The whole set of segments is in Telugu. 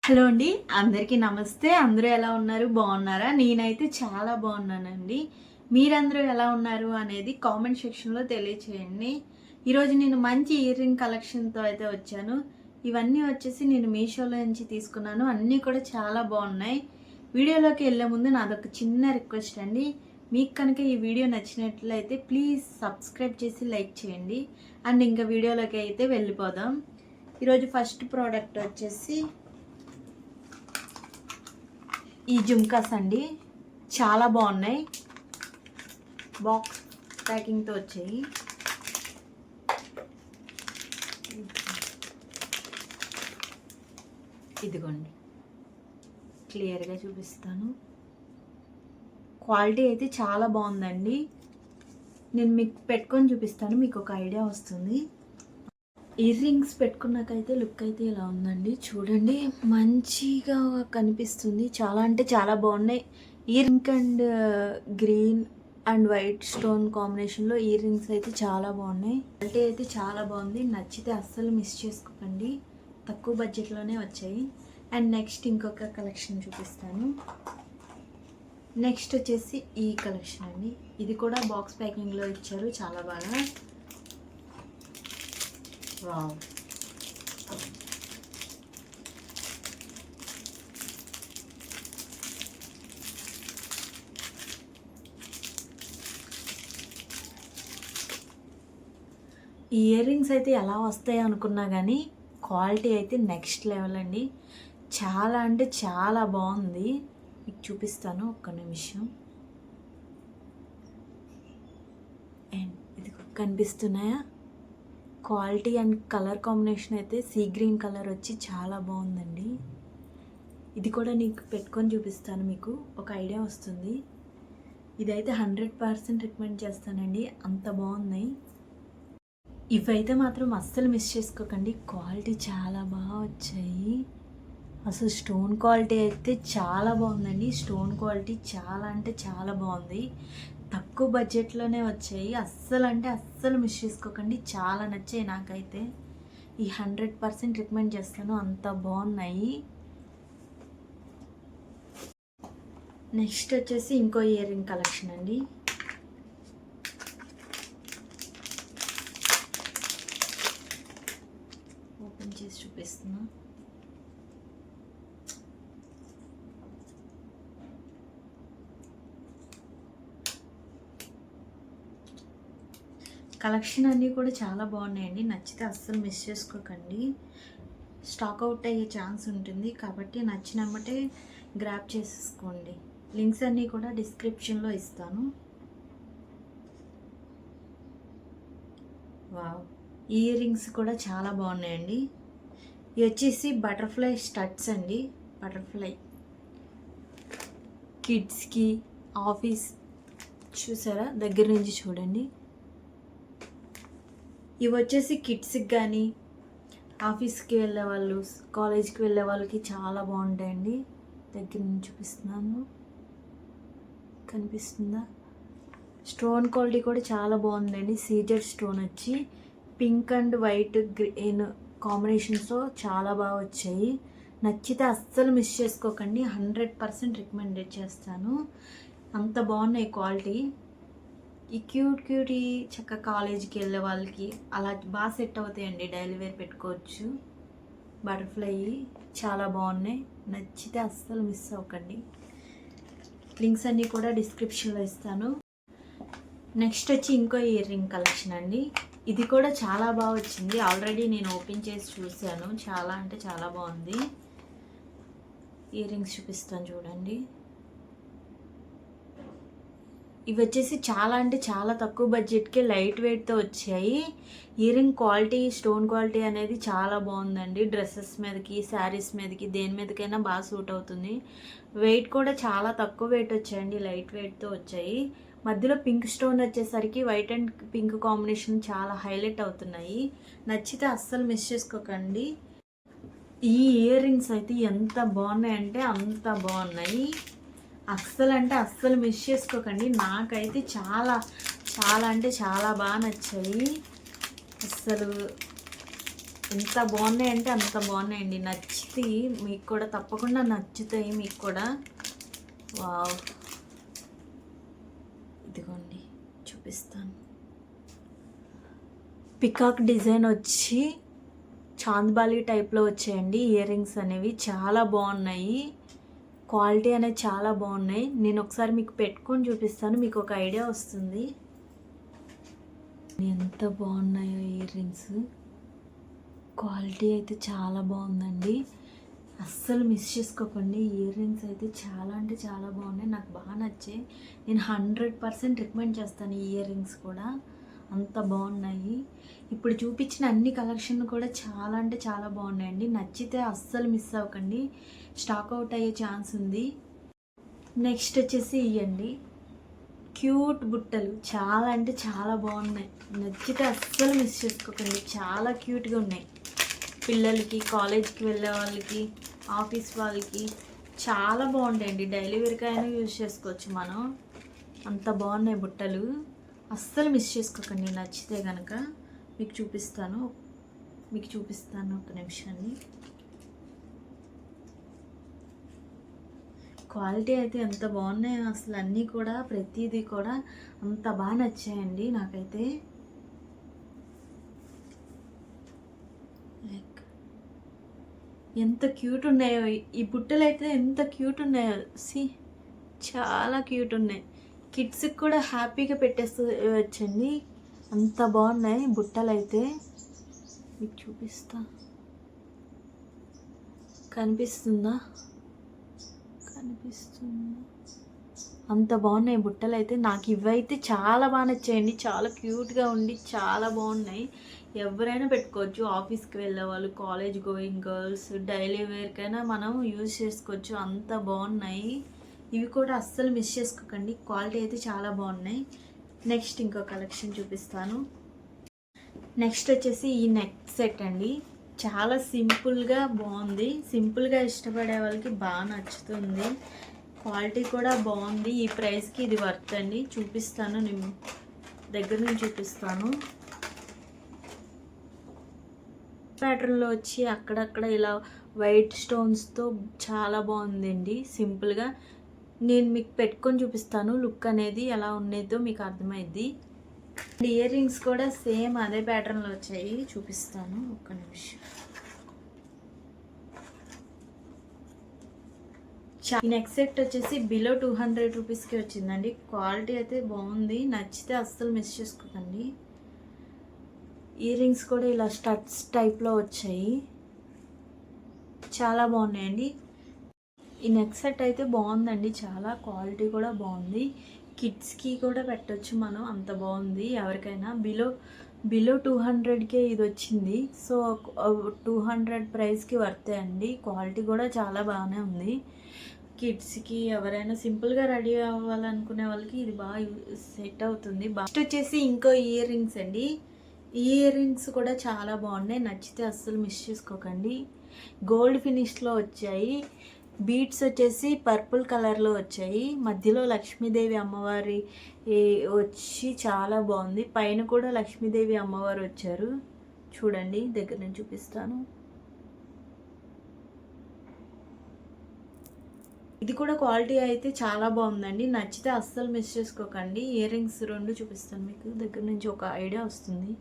హలో అండి, అందరికీ నమస్తే. అందరూ ఎలా ఉన్నారు? బాగున్నారా? నేనైతే చాలా బాగున్నానండి. మీరందరూ ఎలా ఉన్నారు అనేది కామెంట్ సెక్షన్లో తెలియచేయండి. ఈరోజు నేను మంచి ఇయర్ రింగ్ కలెక్షన్తో అయితే వచ్చాను. ఇవన్నీ వచ్చేసి నేను మీషోలో నుంచి తీసుకున్నాను. అన్నీ కూడా చాలా బాగున్నాయి. వీడియోలోకి వెళ్ళే ముందు నాదొక చిన్న రిక్వెస్ట్ అండి. మీకు కనుక ఈ వీడియో నచ్చినట్లయితే ప్లీజ్ సబ్స్క్రైబ్ చేసి లైక్ చేయండి. అండ్ ఇంకా వీడియోలోకి అయితే వెళ్ళిపోదాం. ఈరోజు ఫస్ట్ ప్రోడక్ట్ వచ్చేసి ఈ జుమ్కాస్ అండి. చాలా బాగున్నాయి. బాక్స్ ప్యాకింగ్తో వచ్చాయి. ఇదిగోండి, క్లియర్గా చూపిస్తాను. క్వాలిటీ అయితే చాలా బాగుందండి. నేను మీకు పెట్టుకొని చూపిస్తాను, మీకు ఒక ఐడియా వస్తుంది. ఇయర్ రింగ్స్ పెట్టుకున్నాకైతే లుక్ అయితే ఇలా ఉందండి. చూడండి, మంచిగా కనిపిస్తుంది. చాలా అంటే చాలా బాగున్నాయి. Ear ring and green and white stone కాంబినేషన్లో ఇయర్ రింగ్స్ అయితే చాలా బాగున్నాయి. క్వాలిటీ అయితే చాలా బాగుంది. నచ్చితే అస్సలు మిస్ చేసుకోకండి. తక్కువ బడ్జెట్లోనే వచ్చాయి. అండ్ నెక్స్ట్ ఇంకొక కలెక్షన్ చూపిస్తాను. నెక్స్ట్ వచ్చేసి ఈ కలెక్షన్ అండి. ఇది కూడా బాక్స్ ప్యాకింగ్లో ఇచ్చారు, చాలా బాగా. వావ్, ఇయర్ రింగ్స్ అయితే ఎలా వస్తాయి అనుకున్నా కానీ క్వాలిటీ అయితే నెక్స్ట్ లెవెల్ అండి. చాలా అంటే చాలా బాగుంది. మీకు చూపిస్తాను, ఒక్క నిమిషం. అండ్ ఇది కనిపిస్తున్నాయా? క్వాలిటీ అండ్ కలర్ కాంబినేషన్ అయితే సీ గ్రీన్ కలర్ వచ్చి చాలా బాగుందండి. ఇది కూడా నీకు పెట్టుకొని చూపిస్తాను, మీకు ఒక ఐడియా వస్తుంది. ఇదైతే 100% రికమెండ్ చేస్తానండి, అంత బాగున్నాయి. ఇవైతే మాత్రం అస్సలు మిస్ చేసుకోకండి. క్వాలిటీ చాలా బాగా వచ్చాయి. అసలు స్టోన్ క్వాలిటీ అయితే చాలా బాగుందండి. స్టోన్ క్వాలిటీ చాలా అంటే చాలా బాగుంది. తక్కువ బడ్జెట్లోనే వచ్చాయి. అస్సలు అంటే అస్సలు మిస్ చేసుకోకండి. చాలా నచ్చాయి నాకైతే. ఈ 100% రికమెండ్ చేస్తాను, అంత బాగున్నాయి. నెక్స్ట్ వచ్చేసి ఇంకో ఇయర్ రింగ్ కలెక్షన్ అండి. ఓపెన్ చేసి చూపిస్తున్నా. కలెక్షన్ అన్నీ కూడా చాలా బాగున్నాయండి. నచ్చితే అస్సలు మిస్ చేసుకోకండి. స్టాక్ అవుట్ అయ్యే ఛాన్స్ ఉంటుంది కాబట్టి నచ్చినమ్మటే గ్రాప్ చేసేసుకోండి. లింక్స్ అన్నీ కూడా డిస్క్రిప్షన్లో ఇస్తాను. వావ్, ఇయర్ రింగ్స్ కూడా చాలా బాగున్నాయండి. ఇవి వచ్చేసి బటర్ఫ్లై స్టడ్స్ అండి. బటర్ఫ్లై కిడ్స్కి, ఆఫీస్, చూసారా దగ్గర నుంచి చూడండి. ఇవి వచ్చేసి కిడ్స్కి కానీ, ఆఫీస్కి వెళ్ళే వాళ్ళు, కాలేజ్కి వెళ్ళే వాళ్ళకి చాలా బాగుంటాయండి. దగ్గర నుంచి చూపిస్తున్నాను, కనిపిస్తుందా? స్టోన్ క్వాలిటీ కూడా చాలా బాగుందండి. సీజెడ్ స్టోన్ వచ్చి పింక్ అండ్ వైట్ గ్రీన్ కాంబినేషన్స్తో చాలా బాగా వచ్చాయి. నచ్చితే అస్సలు మిస్ చేసుకోకండి. 100% రికమెండ్ చేస్తాను, అంత బాగున్నాయి క్వాలిటీ. ఈ క్యూట్ ఈ చక్కగా కాలేజీకి వెళ్ళే వాళ్ళకి అలా బాగా సెట్ అవుతాయండి. డైలీ వేర్ పెట్టుకోవచ్చు. బటర్ఫ్లై చాలా బాగున్నాయి. నచ్చితే అస్సలు మిస్ అవ్వకండి. లింక్స్ అన్నీ కూడా డిస్క్రిప్షన్లో ఇస్తాను. నెక్స్ట్ వచ్చి ఇంకో ఇయర్ రింగ్ కలెక్షన్ అండి. ఇది కూడా చాలా బాగా వచ్చింది. ఆల్రెడీ నేను ఓపెన్ చేసి చూశాను. చాలా అంటే చాలా బాగుంది. ఇయర్ రింగ్స్ చూపిస్తాను చూడండి. ఇవి వచ్చేసి చాలా అంటే చాలా తక్కువ బడ్జెట్కే లైట్ వెయిట్తో వచ్చాయి. Ear ring quality, stone quality అనేది చాలా బాగుందండి. డ్రెస్సెస్ మీదకి, శారీస్ మీదకి, దేని మీదకైనా బాగా సూట్ అవుతుంది. వెయిట్ కూడా చాలా తక్కువ వెయిట్ వచ్చాయండి, లైట్ వెయిట్తో వచ్చాయి. మధ్యలో పింక్ స్టోన్ వచ్చేసరికి వైట్ అండ్ పింక్ కాంబినేషన్ చాలా హైలైట్ అవుతున్నాయి. నచ్చితే అస్సలు మిస్ చేసుకోకండి. ఈ ఇయర్ రింగ్స్ అయితే ఎంత బాగున్నాయంటే అంత బాగున్నాయి. అస్సలు అంటే అస్సలు మిస్ చేసుకోకండి. నాకైతే చాలా చాలా అంటే చాలా బాగా నచ్చాయి. అస్సలు ఎంత బాగున్నాయి అంటే అంత బాగున్నాయండి. నచ్చితే మీకు కూడా తప్పకుండా నచ్చుతాయి మీకు కూడా. వావ్, ఇదిగోండి చూపిస్తాను. పికాక్ డిజైన్ వచ్చి చాంద్బాలి టైప్లో వచ్చాయండి ఇయర్ రింగ్స్ అనేవి. చాలా బాగున్నాయి, క్వాలిటీ అనేది చాలా బాగున్నాయి. నేను ఒకసారి మీకు పెట్టుకొని చూపిస్తాను, మీకు ఒక ఐడియా వస్తుంది ఎంత బాగున్నాయో ఇయర్ రింగ్స్. క్వాలిటీ అయితే చాలా బాగుందండి, అస్సలు మిస్ చేసుకోకండి. ఇయర్ రింగ్స్ అయితే చాలా అంటే చాలా బాగున్నాయి, నాకు బాగా నచ్చాయి. నేను 100% రికమెండ్ చేస్తాను ఈ ఇయర్ రింగ్స్ కూడా, అంత బాగున్నాయి. ఇప్పుడు చూపించిన అన్ని కలెక్షన్ కూడా చాలా అంటే చాలా బాగున్నాయండి. నచ్చితే అస్సలు మిస్ అవ్వకండి, స్టాక్ అవుట్ అయ్యే ఛాన్స్ ఉంది. నెక్స్ట్ వచ్చేసి ఇవ్వండి క్యూట్ బుట్టలు, చాలా అంటే చాలా బాగున్నాయి. నచ్చితే అస్సలు మిస్ చేసుకోకండి, చాలా క్యూట్గా ఉన్నాయి. పిల్లలకి, కాలేజ్కి వెళ్ళే వాళ్ళకి, ఆఫీస్ వాళ్ళకి చాలా బాగుంటాయండి. డైలీ వేర్కైనా యూజ్ చేసుకోవచ్చు మనం, అంత బాగున్నాయి బుట్టలు. అస్సలు మిస్ చేసుకోకండి, నచ్చితే కనుక మీకు చూపిస్తాను ఒక నిమిషాన్ని. క్వాలిటీ అయితే ఎంత బాగున్నాయో అసలు, అన్నీ కూడా ప్రతిదీ కూడా అంత బాగా నచ్చాయండి నాకైతే. లైక్ ఎంత క్యూట్ ఉన్నాయో ఈ బుట్టలు అయితే, ఎంత క్యూట్ ఉన్నాయో. చాలా క్యూట్ ఉన్నాయి, కిడ్స్కి కూడా హ్యాపీగా పెట్టేస్తూ అంత బాగున్నాయి బుట్టలు అయితే. మీకు చూపిస్తా, కనిపిస్తుంది, అంత బాగున్నాయి బుట్టలు అయితే. నాకు ఇవైతే చాలా బాగా నచ్చాయండి, చాలా క్యూట్గా ఉండి చాలా బాగున్నాయి. ఎవరైనా పెట్టుకోవచ్చు, ఆఫీస్కి వెళ్ళే వాళ్ళు, కాలేజ్ గోయింగ్ గర్ల్స్, డైలీ వేర్కైనా మనం యూజ్ చేసుకోవచ్చు, అంత బాగున్నాయి. ఇవి కూడా అస్సలు మిస్ చేసుకోకండి, క్వాలిటీ అయితే చాలా బాగున్నాయి. నెక్స్ట్ ఇంకో కలెక్షన్ చూపిస్తాను. నెక్స్ట్ వచ్చేసి ఈ నెక్ సెట్ అండి, చాలా సింపుల్గా బాగుంది. సింపుల్గా ఇష్టపడే వాళ్ళకి బాగా నచ్చుతుంది, క్వాలిటీ కూడా బాగుంది. ఈ ప్రైస్కి ఇది వర్త్ అండి. చూపిస్తాను, నేను దగ్గర నుంచి చూపిస్తాను. ప్యాటర్న్లో వచ్చి అక్కడక్కడ ఇలా వైట్ స్టోన్స్తో చాలా బాగుందండి. సింపుల్గా నేను మీకు పెట్టుకొని చూపిస్తాను, లుక్ అనేది ఎలా ఉండేదో మీకు అర్థమైద్ది. ఇయర్ రింగ్స్ కూడా సేమ్ అదే ప్యాటర్న్లో వచ్చాయి, చూపిస్తాను ఒక్క నిమిషం. ఈ నెక్ సెట్ వచ్చేసి బిలో 200 రూపీస్కి వచ్చిందండి. క్వాలిటీ అయితే బాగుంది, నచ్చితే అస్సలు మిస్ చేసుకోకండి. ఇయర్ రింగ్స్ కూడా ఇలా స్టడ్స్ టైప్లో వచ్చాయి, చాలా బాగున్నాయండి. ఈ నెక్ సెట్ అయితే బాగుందండి, చాలా క్వాలిటీ కూడా బాగుంది. కిడ్స్కి కూడా పెట్టచ్చు మనం, అంత బాగుంది. ఎవరికైనా బిలో 200కే ఇది వచ్చింది, సో 200 ప్రైస్కి వర్తే అండి. క్వాలిటీ కూడా చాలా బాగానే ఉంది. కిడ్స్కి ఎవరైనా సింపుల్గా రెడీ అవ్వాలనుకునే వాళ్ళకి ఇది బాగా సెట్ అవుతుంది. నెక్స్ట్ వచ్చేసి ఇంకో ఇయర్ రింగ్స్ అండి. ఇయర్ రింగ్స్ కూడా చాలా బాగున్నాయి, నచ్చితే అస్సలు మిస్ చేసుకోకండి. గోల్డ్ ఫినిష్లో వచ్చాయి, బీడ్స్ వచ్చేసి పర్పుల్ కలర్లో వచ్చాయి, మధ్యలో లక్ష్మీదేవి అమ్మవారి వచ్చి చాలా బాగుంది. పైన కూడా లక్ష్మీదేవి అమ్మవారు వచ్చారు, చూడండి దగ్గర నుంచి చూపిస్తాను. ఇది కూడా క్వాలిటీ అయితే చాలా బాగుందండి, నచ్చితే అస్సలు మిస్ చేసుకోకండి. ఇయర్ రింగ్స్ రెండు చూపిస్తాను మీకు, దగ్గర నుంచి ఒక ఐడియా వస్తుంది.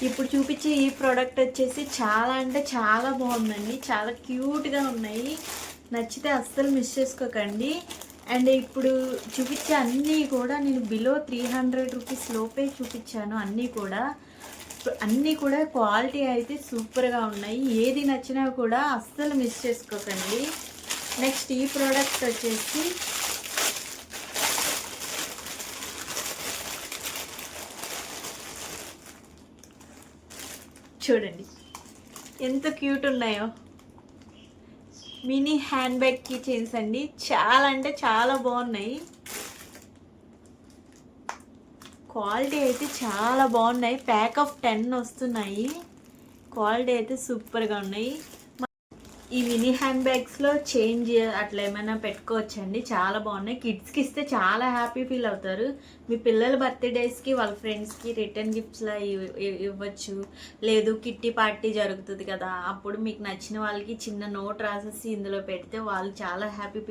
ఇప్పుడు చూపించే ఈ ప్రోడక్ట్ వచ్చేసి చాలా అంటే చాలా బాగుందండి, చాలా క్యూట్గా ఉన్నాయి, నచ్చితే అస్సలు మిస్ చేసుకోకండి. అండ్ ఇప్పుడు చూపించే అన్నీ కూడా నేను బిలో 300 రూపీస్ లోపే చూపించాను. అన్నీ కూడా క్వాలిటీ అయితే సూపర్గా ఉన్నాయి, ఏది నచ్చినా కూడా అస్సలు మిస్ చేసుకోకండి. నెక్స్ట్ ఈ ప్రోడక్ట్ వచ్చేసి చూడండి ఎంత క్యూట్ ఉన్నాయో, mini hand bag key chains అండి, చాలా అంటే చాలా బాగున్నాయి. క్వాలిటీ అయితే చాలా బాగున్నాయి, ప్యాక్ ఆఫ్ 10 వస్తున్నాయి. క్వాలిటీ అయితే సూపర్గా ఉన్నాయి. ఈ మినీ హ్యాండ్ బ్యాగ్స్లో చేంజ్ అట్లా ఏమైనా పెట్టుకోవచ్చండి, చాలా బాగున్నాయి. కిడ్స్కి ఇస్తే చాలా హ్యాపీ ఫీల్ అవుతారు. మీ పిల్లల బర్త్డేస్కి వాళ్ళ ఫ్రెండ్స్కి రిటర్న్ గిఫ్ట్స్లా ఇవ్వచ్చు. లేదు కిట్టి పార్టీ జరుగుతుంది కదా, అప్పుడు మీకు నచ్చిన వాళ్ళకి చిన్న నోట్ రాసేసి ఇందులో పెడితే వాళ్ళు చాలా హ్యాపీ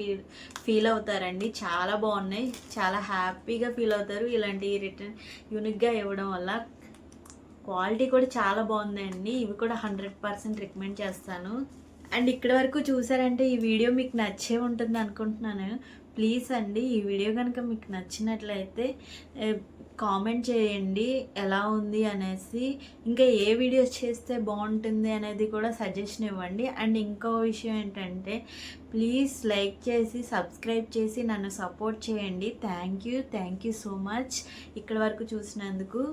ఫీల్ అవుతారండి. చాలా బాగున్నాయి, చాలా హ్యాపీగా ఫీల్ అవుతారు ఇలాంటి రిటర్న్ యూనిక్గా ఇవ్వడం వల్ల. క్వాలిటీ కూడా చాలా బాగుందండి. ఇవి కూడా 100% రికమెండ్ చేస్తాను. అండ్ ఇక్కడ వరకు చూసారంటే ఈ వీడియో మీకు నచ్చే ఉంటుంది అనుకుంటున్నాను. ప్లీజ్ అండి, ఈ వీడియో కనుక మీకు నచ్చినట్లయితే కామెంట్ చేయండి ఎలా ఉంది అనేసి. ఇంకా ఏ వీడియోస్ చేస్తే బాగుంటుంది అనేది కూడా సజెషన్ ఇవ్వండి. అండ్ ఇంకో విషయం ఏంటంటే ప్లీజ్ లైక్ చేసి సబ్స్క్రైబ్ చేసి నన్ను సపోర్ట్ చేయండి. థ్యాంక్ యూ సో మచ్ ఇక్కడ వరకు చూసినందుకు.